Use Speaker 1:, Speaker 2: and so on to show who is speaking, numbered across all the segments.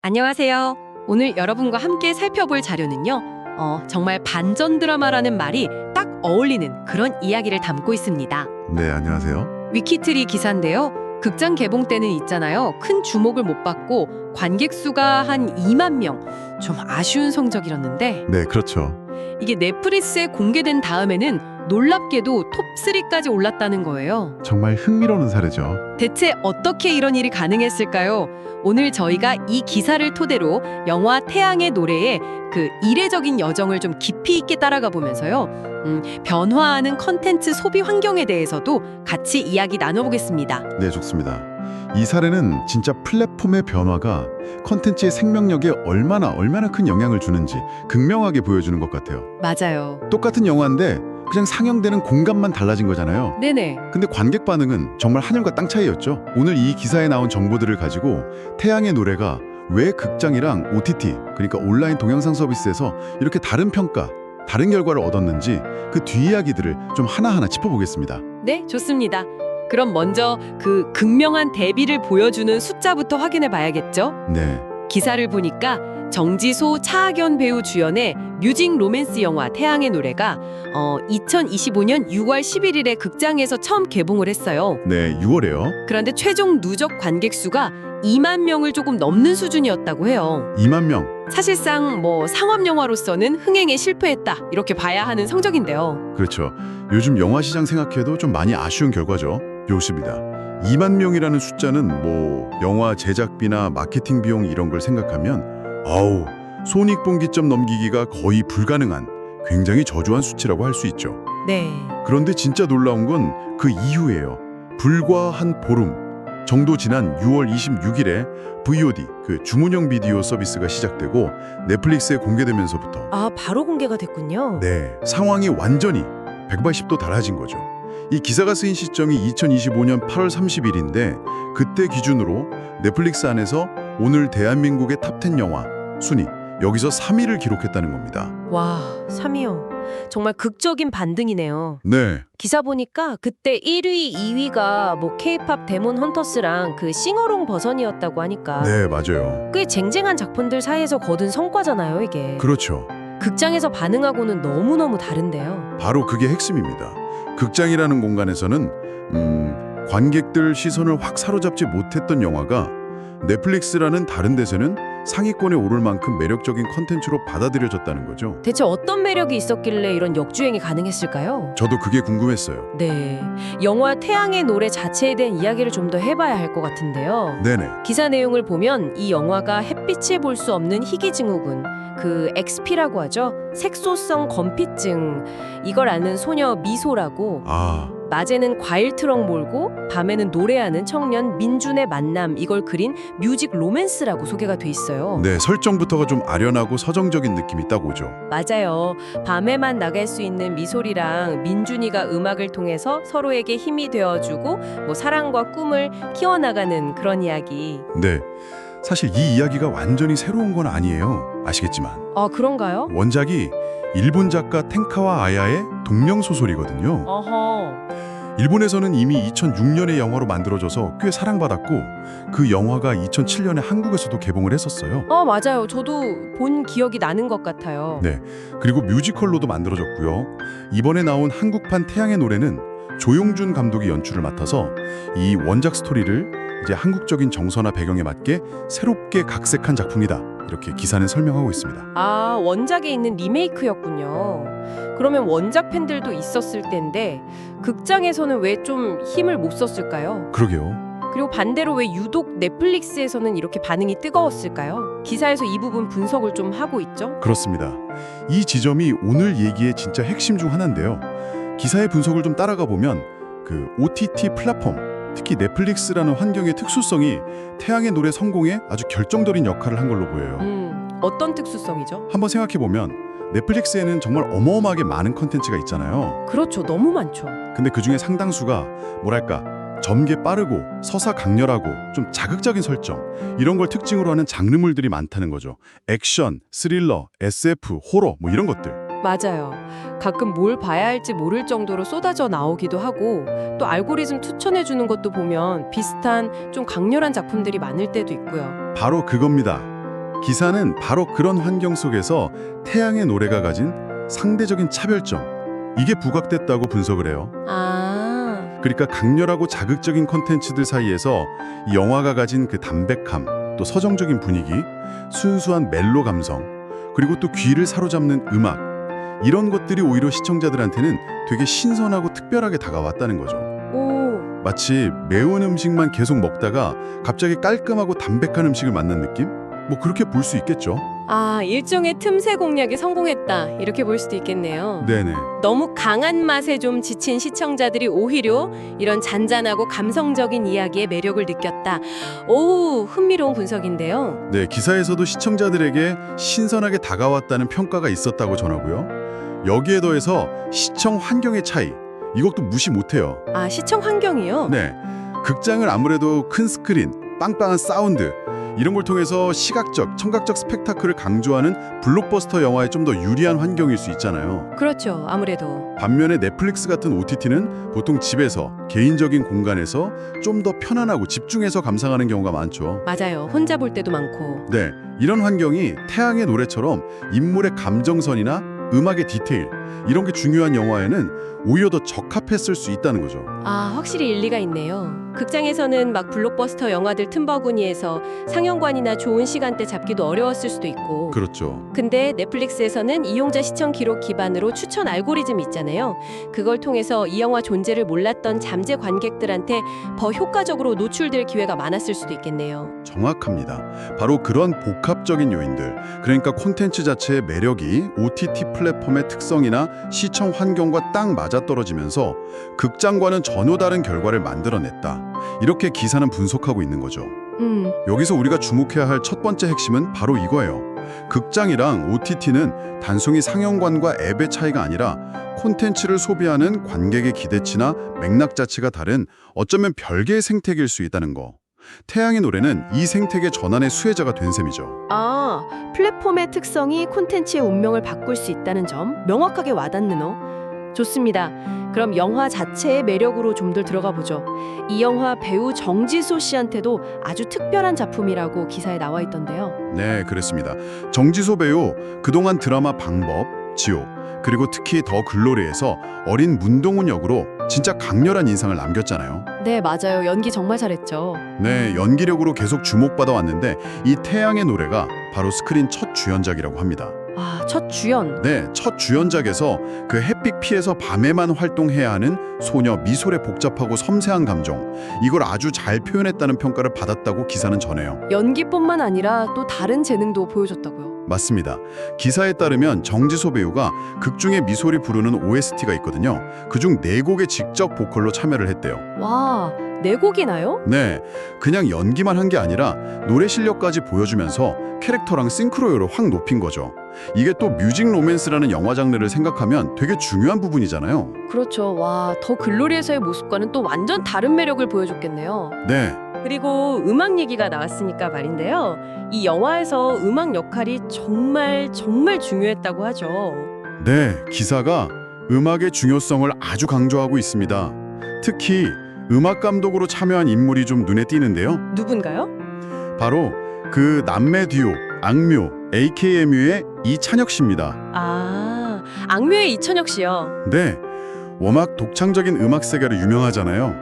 Speaker 1: 안녕하세요. 오늘 여러분과 함께 살펴볼 자료는요. 정말 반전 드라마라는 말이 딱 어울리는 그런 이야기를 담고 있습니다.
Speaker 2: 네, 안녕하세요.
Speaker 1: 위키트리 기사인데요. 극장 개봉 때는 있잖아요. 큰 주목을 못 받고 관객 수가 한 2만 명. 좀 아쉬운 성적이었는데
Speaker 2: 네, 그렇죠.
Speaker 1: 이게 넷플릭스에 공개된 다음에는 놀랍게도 톱3까지 올랐다는 거예요.
Speaker 2: 정말 흥미로운 사례죠.
Speaker 1: 대체 어떻게 이런 일이 가능했을까요? 오늘 저희가 이 기사를 토대로 영화 태양의 노래의 그 이례적인 여정을 좀 깊이 있게 따라가 보면서요. 변화하는 컨텐츠 소비 환경에 대해서도 같이 이야기 나눠보겠습니다.
Speaker 2: 네, 좋습니다. 이 사례는 진짜 플랫폼의 변화가 컨텐츠의 생명력에 얼마나 큰 영향을 주는지 극명하게 보여주는 것 같아요.
Speaker 1: 맞아요.
Speaker 2: 똑같은 영화인데 그냥 상영되는 공간만 달라진 거잖아요.
Speaker 1: 네네.
Speaker 2: 근데 관객 반응은 정말 하늘과 땅 차이였죠. 오늘 이 기사에 나온 정보들을 가지고 태양의 노래가 왜 극장이랑 OTT, 그러니까 온라인 동영상 서비스에서 이렇게 다른 평가, 다른 결과를 얻었는지 그 뒷이야기들을 좀 하나하나 짚어보겠습니다.
Speaker 1: 네, 좋습니다. 그럼 먼저 그 극명한 대비를 보여주는 숫자부터 확인해 봐야겠죠?
Speaker 2: 네,
Speaker 1: 기사를 보니까 정지소, 차학연 배우 주연의 뮤직 로맨스 영화 태양의 노래가 2025년 6월 11일에 극장에서 처음 개봉을 했어요.
Speaker 2: 네, 6월에요.
Speaker 1: 그런데 최종 누적 관객 수가 2만 명을 조금 넘는 수준이었다고 해요.
Speaker 2: 2만 명.
Speaker 1: 사실상 상업 영화로서는 흥행에 실패했다 이렇게 봐야 하는 성적인데요.
Speaker 2: 그렇죠. 요즘 영화 시장 생각해도 좀 많이 아쉬운 결과죠. 좋습니다. 2만 명이라는 숫자는 영화 제작비나 마케팅 비용 이런 걸 생각하면 손익분기점 넘기기가 거의 불가능한 굉장히 저조한 수치라고 할 수 있죠.
Speaker 1: 네.
Speaker 2: 그런데 진짜 놀라운 건 그 이후예요. 불과 한 보름 정도 지난 6월 26일에 VOD, 그 주문형 비디오 서비스가 시작되고 넷플릭스에 공개되면서부터
Speaker 1: 바로 공개가 됐군요.
Speaker 2: 네, 상황이 완전히 180도 달라진 거죠. 이 기사가 쓰인 시점이 2025년 8월 30일인데 그때 기준으로 넷플릭스 안에서 오늘 대한민국의 탑10 영화 순위 여기서 3위를 기록했다는 겁니다.
Speaker 3: 와, 3위요. 정말 극적인 반등이네요.
Speaker 2: 네,
Speaker 3: 기사 보니까 그때 1위, 2위가 K-팝 데몬 헌터스랑 그 싱어롱 버전이었다고 하니까
Speaker 2: 네, 맞아요.
Speaker 3: 꽤 쟁쟁한 작품들 사이에서 거둔 성과잖아요, 이게.
Speaker 2: 그렇죠.
Speaker 3: 극장에서 반응하고는 너무너무 다른데요.
Speaker 2: 바로 그게 핵심입니다. 극장이라는 공간에서는 관객들 시선을 확 사로잡지 못했던 영화가 넷플릭스라는 다른 데서는 상위권에 오를 만큼 매력적인 컨텐츠로 받아들여졌다는 거죠.
Speaker 3: 대체 어떤 매력이 있었길래 이런 역주행이 가능했을까요?
Speaker 2: 저도 그게 궁금했어요.
Speaker 3: 네, 영화 태양의 노래 자체에 대한 이야기를 좀 더 해봐야 할 것 같은데요.
Speaker 2: 네네.
Speaker 3: 기사 내용을 보면 이 영화가 햇빛에 볼 수 없는 희귀증후군, 그 XP라고 하죠. 색소성 건피증, 이걸 앓는 소녀 미소라고, 낮에는 과일 트럭 몰고 밤에는 노래하는 청년 민준의 만남, 이걸 그린 뮤직 로맨스라고 소개가 돼 있어요.
Speaker 2: 네, 설정부터가 좀 아련하고 서정적인 느낌이 딱 오죠.
Speaker 3: 맞아요. 밤에만 나갈 수 있는 미소리랑 민준이가 음악을 통해서 서로에게 힘이 되어주고 사랑과 꿈을 키워나가는 그런 이야기.
Speaker 2: 네, 사실 이 이야기가 완전히 새로운 건 아니에요. 아시겠지만
Speaker 3: 아, 그런가요?
Speaker 2: 원작이 일본 작가 텐카와 아야의 동명 소설이거든요.
Speaker 3: 어허.
Speaker 2: 일본에서는 이미 2006년에 영화로 만들어져서 꽤 사랑받았고 그 영화가 2007년에 한국에서도 개봉을 했었어요.
Speaker 3: 맞아요. 저도 본 기억이 나는 것 같아요.
Speaker 2: 네, 그리고 뮤지컬로도 만들어졌고요. 이번에 나온 한국판 태양의 노래는 조용준 감독이 연출을 맡아서 이 원작 스토리를 이제 한국적인 정서나 배경에 맞게 새롭게 각색한 작품이다. 이렇게 기사는 설명하고 있습니다.
Speaker 3: 원작에 있는 리메이크였군요. 그러면 원작 팬들도 있었을 텐데 극장에서는 왜 좀 힘을 못 썼을까요?
Speaker 2: 그러게요.
Speaker 3: 그리고 반대로 왜 유독 넷플릭스에서는 이렇게 반응이 뜨거웠을까요? 기사에서 이 부분 분석을 좀 하고 있죠?
Speaker 2: 그렇습니다. 이 지점이 오늘 얘기의 진짜 핵심 중 하나인데요. 기사의 분석을 좀 따라가 보면 그 OTT 플랫폼, 특히 넷플릭스라는 환경의 특수성이 태양의 노래 성공에 아주 결정적인 역할을 한 걸로 보여요.
Speaker 3: 어떤 특수성이죠?
Speaker 2: 한번 생각해보면 넷플릭스에는 정말 어마어마하게 많은 컨텐츠가 있잖아요.
Speaker 3: 그렇죠. 너무 많죠.
Speaker 2: 근데 그중에 상당수가 전개 빠르고 서사 강렬하고 좀 자극적인 설정 이런 걸 특징으로 하는 장르물들이 많다는 거죠. 액션, 스릴러, SF, 호러 이런 것들.
Speaker 3: 맞아요. 가끔 뭘 봐야 할지 모를 정도로 쏟아져 나오기도 하고 또 알고리즘 추천해주는 것도 보면 비슷한 좀 강렬한 작품들이 많을 때도 있고요.
Speaker 2: 바로 그겁니다. 기사는 바로 그런 환경 속에서 태양의 노래가 가진 상대적인 차별점, 이게 부각됐다고 분석을 해요.
Speaker 3: 아,
Speaker 2: 그러니까 강렬하고 자극적인 콘텐츠들 사이에서 이 영화가 가진 그 담백함, 또 서정적인 분위기, 순수한 멜로 감성, 그리고 또 귀를 사로잡는 음악, 이런 것들이 오히려 시청자들한테는 되게 신선하고 특별하게 다가왔다는 거죠.
Speaker 3: 오,
Speaker 2: 마치 매운 음식만 계속 먹다가 갑자기 깔끔하고 담백한 음식을 만난 느낌? 뭐 그렇게 볼 수 있겠죠.
Speaker 3: 아, 일종의 틈새 공략에 성공했다. 이렇게 볼 수도 있겠네요.
Speaker 2: 네네.
Speaker 3: 너무 강한 맛에 좀 지친 시청자들이 오히려 이런 잔잔하고 감성적인 이야기의 매력을 느꼈다. 오, 흥미로운 분석인데요.
Speaker 2: 네, 기사에서도 시청자들에게 신선하게 다가왔다는 평가가 있었다고 전하고요. 여기에 더해서 시청 환경의 차이, 이것도 무시 못해요.
Speaker 3: 아, 시청 환경이요?
Speaker 2: 네, 극장을 아무래도 큰 스크린, 빵빵한 사운드, 이런 걸 통해서 시각적, 청각적 스펙타클을 강조하는 블록버스터 영화에 좀 더 유리한 환경일 수 있잖아요.
Speaker 3: 그렇죠. 아무래도.
Speaker 2: 반면에 넷플릭스 같은 OTT는 보통 집에서, 개인적인 공간에서 좀 더 편안하고 집중해서 감상하는 경우가 많죠.
Speaker 3: 맞아요. 혼자 볼 때도 많고.
Speaker 2: 네, 이런 환경이 태양의 노래처럼 인물의 감정선이나 음악의 디테일, 이런 게 중요한 영화에는 오히려 더 적합했을 수 있다는 거죠.
Speaker 3: 아, 확실히 일리가 있네요. 극장에서는 막 블록버스터 영화들 틈바구니에서 상영관이나 좋은 시간대 잡기도 어려웠을 수도 있고.
Speaker 2: 그렇죠.
Speaker 3: 근데 넷플릭스에서는 이용자 시청 기록 기반으로 추천 알고리즘이 있잖아요. 그걸 통해서 이 영화 존재를 몰랐던 잠재 관객들한테 더 효과적으로 노출될 기회가 많았을 수도 있겠네요.
Speaker 2: 정확합니다. 바로 그런 복합적인 요인들, 그러니까 콘텐츠 자체의 매력이 OTT 플랫폼의 특성이나 시청 환경과 딱 맞아떨어지면서 극장과는 전혀 다른 결과를 만들어냈다. 이렇게 기사는 분석하고 있는 거죠. 여기서 우리가 주목해야 할 첫 번째 핵심은 바로 이거예요. 극장이랑 OTT는 단순히 상영관과 앱의 차이가 아니라 콘텐츠를 소비하는 관객의 기대치나 맥락 자체가 다른 어쩌면 별개의 생태계일 수 있다는 거. 태양의 노래는 이 생태계 전환의 수혜자가 된 셈이죠.
Speaker 3: 아, 플랫폼의 특성이 콘텐츠의 운명을 바꿀 수 있다는 점 명확하게 와닿네요. 좋습니다. 그럼 영화 자체의 매력으로 좀 더 들어가 보죠. 이 영화 배우 정지소 씨한테도 아주 특별한 작품이라고 기사에 나와 있던데요.
Speaker 2: 네, 그렇습니다. 정지소 배우, 그동안 드라마 방법, 지옥, 그리고 특히 더 글로리에서 어린 문동훈 역으로 진짜 강렬한 인상을 남겼잖아요.
Speaker 3: 네, 맞아요. 연기 정말 잘했죠.
Speaker 2: 네, 연기력으로 계속 주목받아 왔는데 이 태양의 노래가 바로 스크린 첫 주연작이라고 합니다.
Speaker 3: 아, 첫 주연.
Speaker 2: 네, 첫 주연작에서 그 햇빛 피해서 밤에만 활동해야 하는 소녀 미솔의 복잡하고 섬세한 감정, 이걸 아주 잘 표현했다는 평가를 받았다고 기사는 전해요.
Speaker 3: 연기뿐만 아니라 또 다른 재능도 보여줬다고요.
Speaker 2: 맞습니다. 기사에 따르면 정지소 배우가 극중에 미솔이 부르는 OST가 있거든요. 그중 4곡에 직접 보컬로 참여를 했대요.
Speaker 3: 와, 4곡이나요?
Speaker 2: 네, 그냥 연기만 한 게 아니라 노래 실력까지 보여주면서 캐릭터랑 싱크로율을 확 높인 거죠. 이게 또 뮤직 로맨스라는 영화 장르를 생각하면 되게 중요한 부분이잖아요.
Speaker 3: 그렇죠. 와, 더 글로리에서의 모습과는 또 완전 다른 매력을 보여줬겠네요.
Speaker 2: 네,
Speaker 3: 그리고 음악 얘기가 나왔으니까 말인데요. 이 영화에서 음악 역할이 정말 중요했다고 하죠.
Speaker 2: 네, 기사가 음악의 중요성을 아주 강조하고 있습니다. 특히 음악 감독으로 참여한 인물이 좀 눈에 띄는데요.
Speaker 3: 누군가요?
Speaker 2: 바로 그 남매 듀오 악뮤 AKMU의 이찬혁 씨입니다.
Speaker 3: 아, 악뮤의 이천혁 씨요.
Speaker 2: 네, 워낙 독창적인 음악 세계로 유명하잖아요.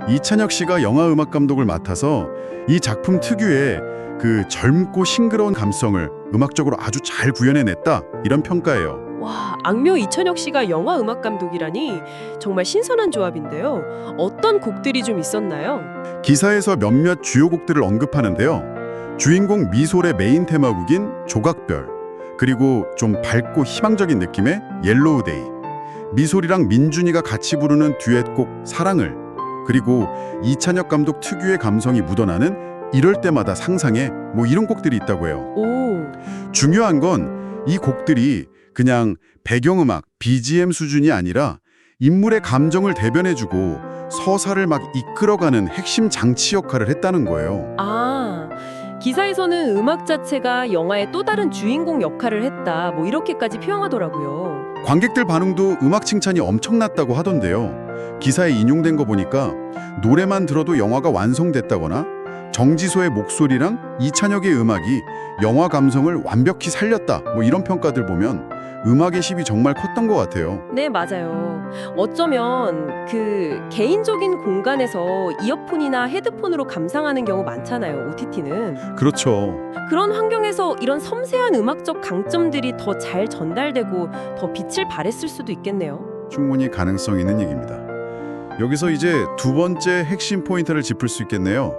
Speaker 2: 이찬혁 씨가 영화 음악 감독을 맡아서 이 작품 특유의 그 젊고 싱그러운 감성을 음악적으로 아주 잘 구현해냈다, 이런 평가예요.
Speaker 3: 와, 악뮤 이천혁 씨가 영화 음악 감독이라니 정말 신선한 조합인데요. 어떤 곡들이 좀 있었나요?
Speaker 2: 기사에서 몇몇 주요 곡들을 언급하는데요. 주인공 미솔의 메인 테마곡인 조각별, 그리고 좀 밝고 희망적인 느낌의 옐로우 데이, 미솔이랑 민준이가 같이 부르는 듀엣곡 사랑을, 그리고 이찬혁 감독 특유의 감성이 묻어나는 이럴 때마다 상상해, 뭐 이런 곡들이 있다고 해요.
Speaker 3: 오,
Speaker 2: 중요한 건 이 곡들이 그냥 배경음악, BGM 수준이 아니라 인물의 감정을 대변해주고 서사를 막 이끌어가는 핵심 장치 역할을 했다는 거예요.
Speaker 3: 아, 기사에서는 음악 자체가 영화의 또 다른 주인공 역할을 했다. 뭐 이렇게까지 표현하더라고요.
Speaker 2: 관객들 반응도 음악 칭찬이 엄청났다고 하던데요. 기사에 인용된 거 보니까 노래만 들어도 영화가 완성됐다거나 정지소의 목소리랑 이찬혁의 음악이 영화 감성을 완벽히 살렸다. 뭐 이런 평가들 보면 음악의 힘이 정말 컸던 것 같아요.
Speaker 3: 네, 맞아요. 어쩌면 그 개인적인 공간에서 이어폰이나 헤드폰으로 감상하는 경우 많잖아요, OTT는.
Speaker 2: 그렇죠.
Speaker 3: 그런 환경에서 이런 섬세한 음악적 강점들이 더 잘 전달되고 더 빛을 발했을 수도 있겠네요.
Speaker 2: 충분히 가능성 있는 얘기입니다. 여기서 이제 두 번째 핵심 포인트를 짚을 수 있겠네요.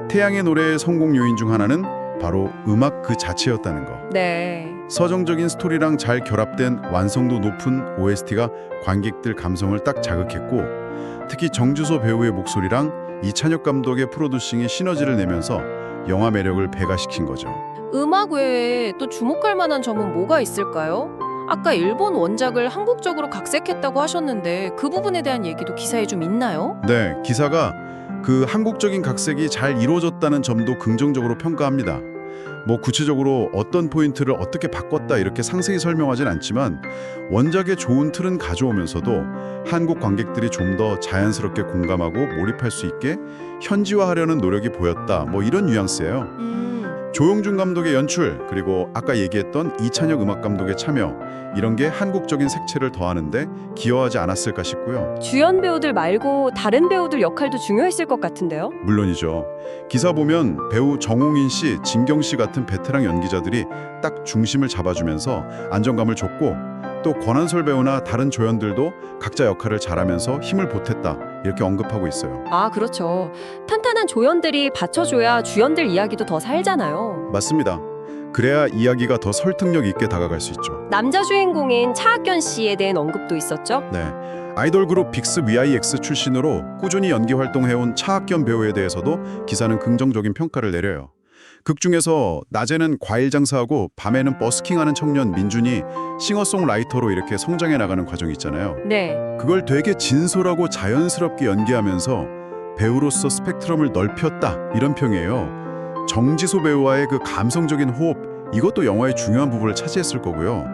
Speaker 2: 태양의 노래의 성공 요인 중 하나는 바로 음악 그 자체였다는 거.
Speaker 3: 네.
Speaker 2: 서정적인 스토리랑 잘 결합된 완성도 높은 OST가 관객들 감성을 딱 자극했고, 특히 정주소 배우의 목소리랑 이찬혁 감독의 프로듀싱이 시너지를 내면서 영화 매력을 배가시킨 거죠.
Speaker 3: 음악 외에 또 주목할 만한 점은 뭐가 있을까요? 아까 일본 원작을 한국적으로 각색했다고 하셨는데 그 부분에 대한 얘기도 기사에 좀 있나요?
Speaker 2: 네, 기사가 그 한국적인 각색이 잘 이루어졌다는 점도 긍정적으로 평가합니다. 뭐 구체적으로 어떤 포인트를 어떻게 바꿨다 이렇게 상세히 설명하진 않지만 원작의 좋은 틀은 가져오면서도 한국 관객들이 좀 더 자연스럽게 공감하고 몰입할 수 있게 현지화하려는 노력이 보였다. 뭐 이런 뉘앙스예요. 조용준 감독의 연출, 그리고 아까 얘기했던 이찬혁 음악 감독의 참여, 이런 게 한국적인 색채를 더하는데 기여하지 않았을까 싶고요.
Speaker 3: 주연 배우들 말고 다른 배우들 역할도 중요했을 것 같은데요?
Speaker 2: 물론이죠. 기사 보면 배우 정홍인 씨, 진경 씨 같은 베테랑 연기자들이 딱 중심을 잡아주면서 안정감을 줬고, 또 권한솔 배우나 다른 조연들도 각자 역할을 잘하면서 힘을 보탰다 이렇게 언급하고 있어요.
Speaker 3: 아, 그렇죠. 탄탄한 조연들이 받쳐줘야 주연들 이야기도 더 살잖아요.
Speaker 2: 맞습니다. 그래야 이야기가 더 설득력 있게 다가갈 수 있죠.
Speaker 3: 남자 주인공인 차학견 씨에 대한 언급도 있었죠?
Speaker 2: 네, 아이돌 그룹 빅스 VIX 출신으로 꾸준히 연기 활동해온 차학견 배우에 대해서도 기사는 긍정적인 평가를 내려요. 극 중에서 낮에는 과일 장사하고 밤에는 버스킹하는 청년 민준이 싱어송라이터로 이렇게 성장해 나가는 과정이 있잖아요.
Speaker 3: 네.
Speaker 2: 그걸 되게 진솔하고 자연스럽게 연기하면서 배우로서 스펙트럼을 넓혔다 이런 평이에요. 정지소 배우와의 그 감성적인 호흡, 이것도 영화의 중요한 부분을 차지했을 거고요.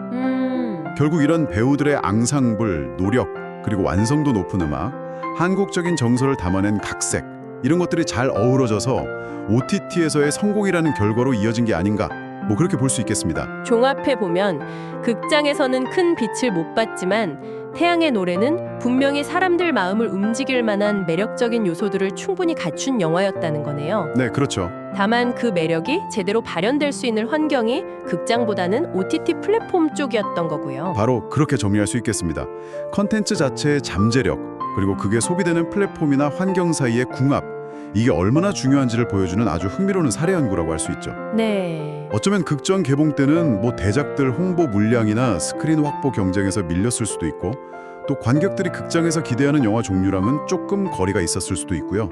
Speaker 2: 결국 이런 배우들의 앙상블, 노력, 그리고 완성도 높은 음악, 한국적인 정서를 담아낸 각색, 이런 것들이 잘 어우러져서 OTT에서의 성공이라는 결과로 이어진 게 아닌가, 뭐 그렇게 볼 수 있겠습니다.
Speaker 3: 종합해보면 극장에서는 큰 빛을 못 봤지만 태양의 노래는 분명히 사람들 마음을 움직일 만한 매력적인 요소들을 충분히 갖춘 영화였다는 거네요.
Speaker 2: 네, 그렇죠.
Speaker 3: 다만 그 매력이 제대로 발현될 수 있는 환경이 극장보다는 OTT 플랫폼 쪽이었던 거고요.
Speaker 2: 바로 그렇게 정리할 수 있겠습니다. 컨텐츠 자체의 잠재력, 그리고 그게 소비되는 플랫폼이나 환경 사이의 궁합, 이게 얼마나 중요한지를 보여주는 아주 흥미로운 사례 연구라고 할 수 있죠.
Speaker 3: 네.
Speaker 2: 어쩌면 극전 개봉 때는 뭐 대작들 홍보 물량이나 스크린 확보 경쟁에서 밀렸을 수도 있고, 또 관객들이 극장에서 기대하는 영화 종류랑은 조금 거리가 있었을 수도 있고요.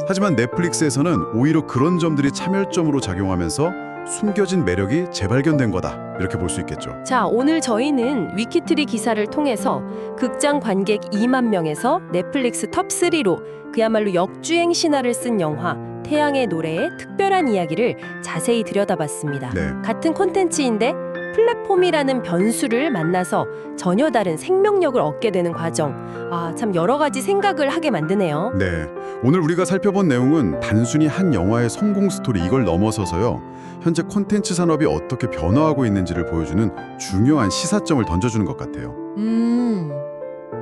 Speaker 2: 하지만 넷플릭스에서는 오히려 그런 점들이 차별점으로 작용하면서 숨겨진 매력이 재발견된 거다, 이렇게 볼 수 있겠죠.
Speaker 3: 자, 오늘 저희는 위키트리 기사를 통해서 극장 관객 2만 명에서 넷플릭스 톱3로 그야말로 역주행 신화를 쓴 영화 태양의 노래의 특별한 이야기를 자세히 들여다봤습니다.
Speaker 2: 네.
Speaker 3: 같은 콘텐츠인데 플랫폼이라는 변수를 만나서 전혀 다른 생명력을 얻게 되는 과정. 아, 참 여러 가지 생각을 하게 만드네요.
Speaker 2: 네, 오늘 우리가 살펴본 내용은 단순히 한 영화의 성공 스토리 이걸 넘어서서요, 현재 콘텐츠 산업이 어떻게 변화하고 있는지를 보여주는 중요한 시사점을 던져주는 것 같아요.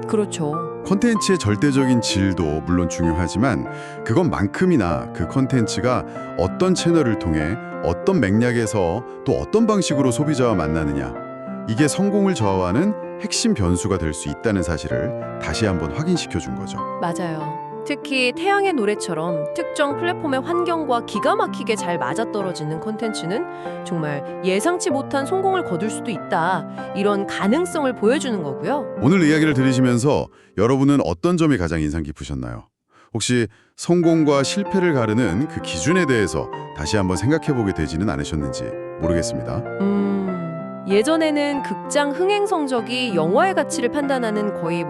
Speaker 3: 그렇죠.
Speaker 2: 콘텐츠의 절대적인 질도 물론 중요하지만 그것만큼이나 그 콘텐츠가 어떤 채널을 통해 어떤 맥락에서 또 어떤 방식으로 소비자와 만나느냐, 이게 성공을 좌우하는 핵심 변수가 될 수 있다는 사실을 다시 한번 확인시켜 준 거죠.
Speaker 3: 맞아요. 특히 태양의 노래처럼 특정 플랫폼의 환경과 기가 막히게 잘 맞아떨어지는 콘텐츠는 정말 예상치 못한 성공을 거둘 수도 있다. 이런 가능성을 보여주는 거고요.
Speaker 2: 오늘 이야기를 들으시면서 여러분은 어떤 점이 가장 인상 깊으셨나요? 혹시 성공과 실패를 가르는 그 기준에 대해서 다시 한번 생각해보게 되지는 않으셨는지 모르겠습니다.
Speaker 3: 예전에는 극장 흥행 성적이 영화의 가치를 판단하는 거의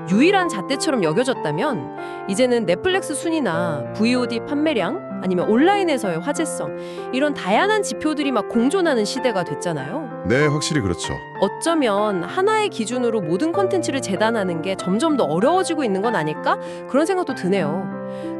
Speaker 3: 유일한 잣대처럼 여겨졌다면 이제는 넷플릭스 순위나 VOD 판매량 아니면 온라인에서의 화제성 이런 다양한 지표들이 막 공존하는 시대가 됐잖아요.
Speaker 2: 네, 확실히 그렇죠.
Speaker 3: 어쩌면 하나의 기준으로 모든 콘텐츠를 재단하는 게 점점 더 어려워지고 있는 건 아닐까? 그런 생각도 드네요.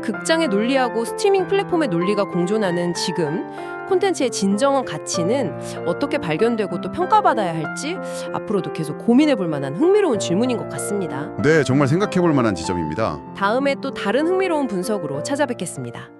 Speaker 3: 극장의 논리하고 스트리밍 플랫폼의 논리가 공존하는 지금 콘텐츠의 진정한 가치는 어떻게 발견되고 또 평가받아야 할지 앞으로도 계속 고민해 볼 만한 흥미로운 질문인 것 같습니다.
Speaker 2: 네, 정말 생각해 볼 만한 지점입니다.
Speaker 3: 다음에 또 다른 흥미로운 분석으로 찾아뵙겠습니다.